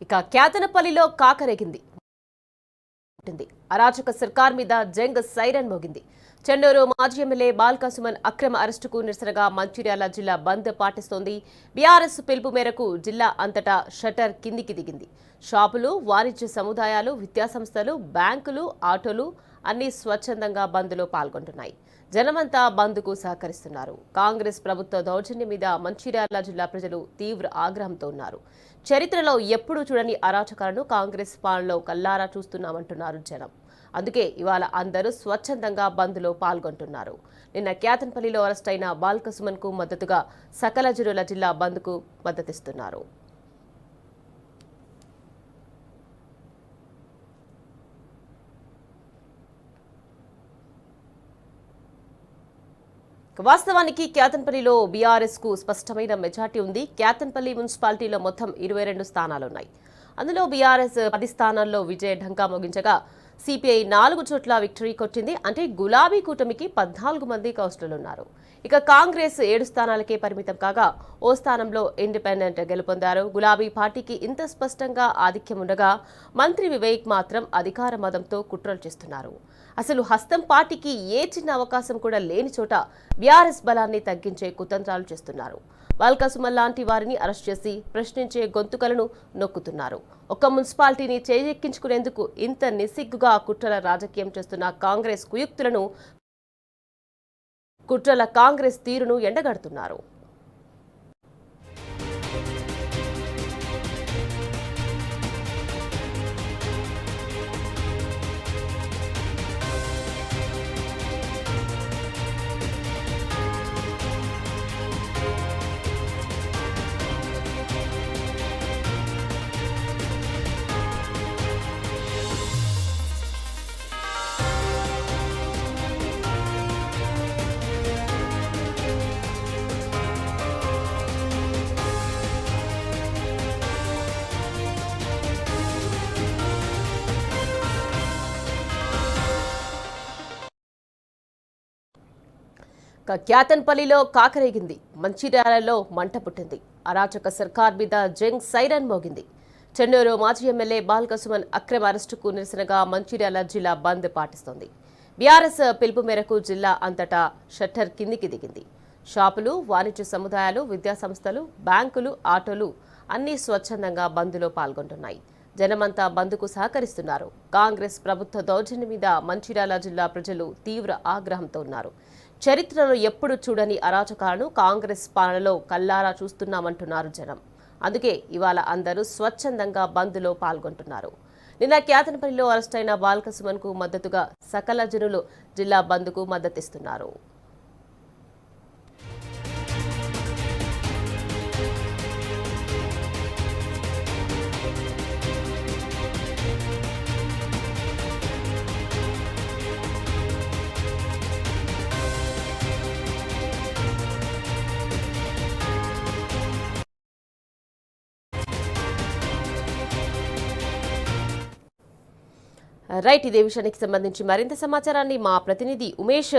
ఇక కేతనపల్లిలో కాకరేగింది. అరాచక సర్కార్ మీద జంగ్ సైరన్ మోగింది. చెన్నూరు మాజీ ఎమ్మెల్యే బాల్క సుమన్ అక్రమ అరెస్టుకు నిరసనగా మంచిర్యాల జిల్లా బంద్ పాటిస్తోంది. బీఆర్ఎస్ పిలుపు మేరకు జిల్లా అంతటా షట్టర్ కిందికి దిగింది. షాపులు, వాణిజ్య సముదాయాలు, విద్యాసంస్థలు, బ్యాంకులు, ఆటోలు అన్ని స్వచ్ఛందంగా బంద్లో పాల్గొంటున్నాయి. జనమంతా బంద్కు సహకరిస్తున్నారు. కాంగ్రెస్ ప్రభుత్వ దౌర్జన్యం మీద మంచిర్యాల జిల్లా ప్రజలు తీవ్ర ఆగ్రహంతో ఉన్నారు. చరిత్రలో ఎప్పుడూ చూడని అరాచకాలను కాంగ్రెస్ పాలనలో కల్లారా చూస్తున్నామంటున్నారు జనం. అందుకే ఇవాళ అందరూ స్వచ్ఛందంగా బంద్లో పాల్గొంటున్నారు. నిన్న కేతన్పల్లిలో అరెస్ట్ అయిన బాల్క సుమన్ కు మద్దతుగా సకల జనుల జిల్లా బంద్కు మద్దతిస్తున్నారు. వాస్తవానికి కేతన్పల్లిలో బీఆర్ఎస్ కు స్పష్టమైన మెజార్టీ ఉంది. కేతన్పల్లి మున్సిపాలిటీలో మొత్తం 22 స్థానాలున్నాయి. అందులో బీఆర్ఎస్ 10 స్థానాల్లో విజయ ఢంకా మోగించగా సిపిఐ 4 చోట్ల విక్టరీ కొట్టింది. అంటే గులాబీ కూటమికి 14 మంది కౌన్సిలర్లున్నారు. ఇక కాంగ్రెస్ 7 స్థానాలకే పరిమితం కాగా ఓ స్థానంలో ఇండిపెండెంట్ గెలుపొందారు. గులాబీ పార్టీకి ఇంత స్పష్టంగా ఆధిక్యం ఉండగా మంత్రి వివేక్ మాత్రం అధికార మదంతో కుట్రలు చేస్తున్నారు. అసలు హస్తం పార్టీకి ఏ చిన్న అవకాశం కూడా లేని చోట బీఆర్ఎస్ బలాన్ని తగ్గించే కుతంత్రాలు చేస్తున్నారు. బాల్క సుమన్ లాంటి వారిని అరెస్ట్ చేసి ప్రశ్నించే గొంతుకలను నొక్కుతున్నారు. ఒక్క మున్సిపాలిటీని చేజెక్కించుకునేందుకు ఇంత నిస్సిగ్గుగా కుట్రల రాజకీయం చేస్తున్న కాంగ్రెస్ కుట్రల కాంగ్రెస్ తీరును ఎండగడుతున్నారు. కేతన్పల్లిలో కాకరేగింది. మంచిర్యాలలో మంట పుట్టింది. అరాచక సర్కార్ మీద జంగ్ సైరన్ మోగింది. చెన్నూరు మాజీ ఎమ్మెల్యే బాల్క సుమన్ అక్రమ అరెస్టుకు నిరసనగా మంచిర్యాల జిల్లా బంద్ పాటిస్తోంది. బీఆర్ఎస్ పిలుపు మేరకు జిల్లా అంతటా షట్టర్ కిందికి దిగింది. షాపులు, వాణిజ్య సముదాయాలు, విద్యాసంస్థలు, బ్యాంకులు, ఆటోలు అన్ని స్వచ్ఛందంగా బంద్లో పాల్గొంటున్నాయి. జనమంతా బంద్కు సహకరిస్తున్నారు. కాంగ్రెస్ ప్రభుత్వ దౌర్జన్యం మీద మంచిర్యాల జిల్లా ప్రజలు తీవ్ర ఆగ్రహంతో ఉన్నారు. చరిత్రలో ఎప్పుడు చూడని అరాచకాలను కాంగ్రెస్ పాలనలో కల్లారా చూస్తున్నామంటున్నారు జనం. అందుకే ఇవాళ అందరూ స్వచ్ఛందంగా బంద్లో పాల్గొంటున్నారు. నిన్న కేతన్పల్లిలో అరెస్ట్ అయిన బాల్క సుమన్ కు మద్దతుగా సకల జనులు జిల్లా బంద్కు మద్దతిస్తున్నారు. రైట్, ఇదే విషయానికి సంబంధించి మరింత సమాచారాన్ని మా ప్రతినిధి ఉమేష్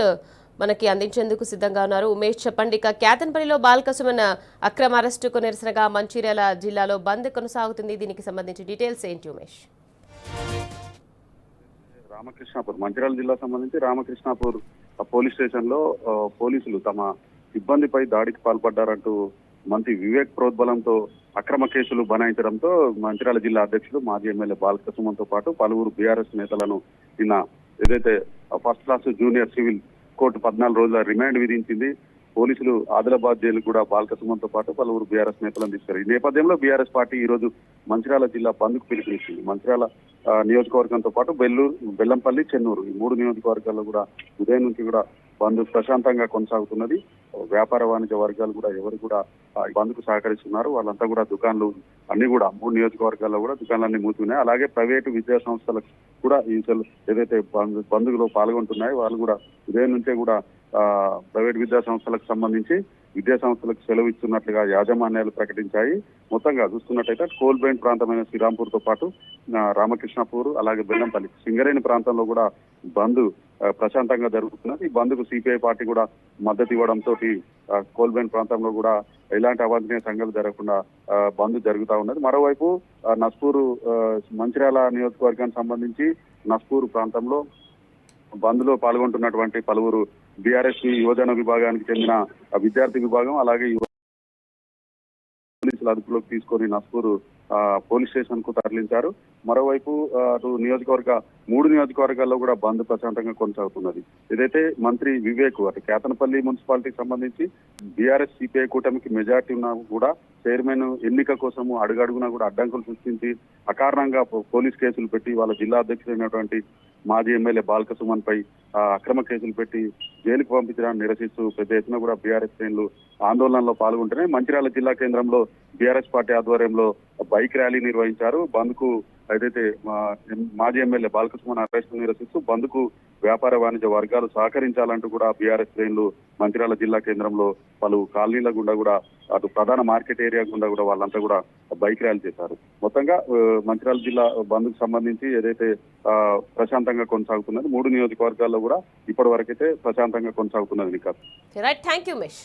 మనకి అందించేందుకు సిద్ధంగా ఉన్నారు. ఉమేష్, చెప్పండి. ఇక కేతన్పల్లిలో బాల్క సుమన్ అక్రమ అరెస్టుకు నిరసనగా మంచిర్యాల జిల్లాలో బంద్ కొనసాగుతుంది. దీనికి సంబంధించి డీటెయిల్స్ ఏంటి ఉమేష్? రామకృష్ణాపూర్, మంచిర్యాల జిల్లా సంబంధించి రామకృష్ణాపూర్ పోలీస్ స్టేషన్ లో పోలీసులు తమ సిబ్బందిపై దాడికి పాల్పడ్డారంటూ మంత్రి వివేక్ ప్రోద్బలంతో అక్రమ కేసులు బనాయించడంతో మంచిర్యాల జిల్లా అధ్యక్షుడు మాజీ ఎమ్మెల్యే బాల్క సుమన్ తో పాటు పలువురు బీఆర్ఎస్ నేతలను నిన్న ఏదైతే first class junior civil court 14 రోజుల రిమాండ్ విధించింది. పోలీసులు ఆదిలాబాద్ జైలు కూడా బాల్క సుమన్ తో పాటు పలువురు బీఆర్ఎస్ నేతలను తీసుకెళ్లారు. ఈ నేపథ్యంలో బీఆర్ఎస్ పార్టీ ఈ రోజు మంచిర్యాల జిల్లా బంద్కు పిలుపునిచ్చింది. మంచిర్యాల నియోజకవర్గంతో పాటు బెల్లంపల్లి, చెన్నూరు ఈ 3 నియోజకవర్గాల్లో కూడా ఉదయం నుంచి కూడా బంద్ ప్రశాంతంగా కొనసాగుతున్నది. వ్యాపార వాణిజ్య వర్గాలు కూడా ఎవరు కూడా బంద్కు సహకరిస్తున్నారు. వాళ్ళంతా కూడా దుకాణాలు అన్ని కూడా 3 నియోజకవర్గాల్లో కూడా దుకాణాలన్నీ మూసుకున్నాయి. అలాగే ప్రైవేటు విద్యా సంస్థలకు కూడా ఈ ఏదైతే బంద్లో పాల్గొంటున్నాయో వాళ్ళు కూడా ఉదయం నుంచే కూడా ప్రైవేట్ విద్యా సంస్థలకు సంబంధించి విద్యా సంస్థలకు సెలవు ఇస్తున్నట్లుగా యాజమాన్యాలు ప్రకటించాయి. మొత్తంగా చూస్తున్నట్టయితే కోల్బెయిన్ ప్రాంతమైన శ్రీరాంపూర్ తో పాటు రామకృష్ణపూర్ అలాగే బెల్లంపల్లి సింగరేణి ప్రాంతంలో కూడా బంద్ ప్రశాంతంగా జరుగుతున్నది. ఈ బంద్ కు సిపిఐ పార్టీ కూడా మద్దతు ఇవ్వడంతో కోల్బెయిన్ ప్రాంతంలో కూడా ఎలాంటి అవాంఛనీయ సంఘటనలు జరగకుండా బంద్ జరుగుతూ ఉన్నది. మరోవైపు నస్పూరు మంచిర్యాల నియోజకవర్గానికి సంబంధించి నస్పూర్ ప్రాంతంలో బంద్ లో పాల్గొంటున్నటువంటి పలువురు బీఆర్ఎస్ యువజన విభాగానికి చెందిన విద్యార్థి విభాగం అలాగే పోలీసులు అదుపులోకి తీసుకొని నస్పూర్ పోలీస్ స్టేషన్ కు తరలించారు. మరోవైపు అటు మూడు నియోజకవర్గాల్లో కూడా బంద్ ప్రశాంతంగా కొనసాగుతున్నది. ఏదైతే మంత్రి వివేక్ అటు కేతనపల్లి మున్సిపాలిటీకి సంబంధించి బీఆర్ఎస్ సిపిఐ కూటమికి మెజార్టీ ఉన్నా కూడా చైర్మన్ ఎన్నిక కోసము అడుగడుగునా కూడా అడ్డంకులు సృష్టించి అకారణంగా పోలీస్ కేసులు పెట్టి వాళ్ళ జిల్లా అధ్యక్షుడైనటువంటి మాజీ ఎమ్మెల్యే బాల్క సుమన్ పై అక్రమ కేసులు పెట్టి జైలుకు పంపించడాన్ని నిరసిస్తూ పెద్ద ఎత్తున కూడా బీఆర్ఎస్ శ్రేణులు ఆందోళనలో పాల్గొంటున్నాయి. మంచిర్యాల జిల్లా కేంద్రంలో బీఆర్ఎస్ పార్టీ ఆధ్వర్యంలో బైక్ ర్యాలీ నిర్వహించారు. బంద్ కు ఏదైతే మాజీ ఎమ్మెల్యే బాల్క సుమన్ అరెస్ట్ నిరసిస్తూ బంద్ కు వ్యాపార వాణిజ్య వర్గాలు సహకరించాలంటూ కూడా బీఆర్ఎస్ శ్రేణులు మంచిర్యాల జిల్లా కేంద్రంలో పలు కాలనీల గుండా కూడా అటు ప్రధాన మార్కెట్ ఏరియా గుండా కూడా వాళ్ళంతా కూడా బైక్ ర్యాలీ చేశారు. మొత్తంగా మంచిర్యాల జిల్లా బంద్ కు సంబంధించి ఏదైతే ప్రశాంతంగా కొనసాగుతున్నది 3 నియోజకవర్గాల్లో కూడా ఇప్పటి వరకైతే ప్రశాంతంగా కొనసాగుతున్నది. Right, thank you Umesh.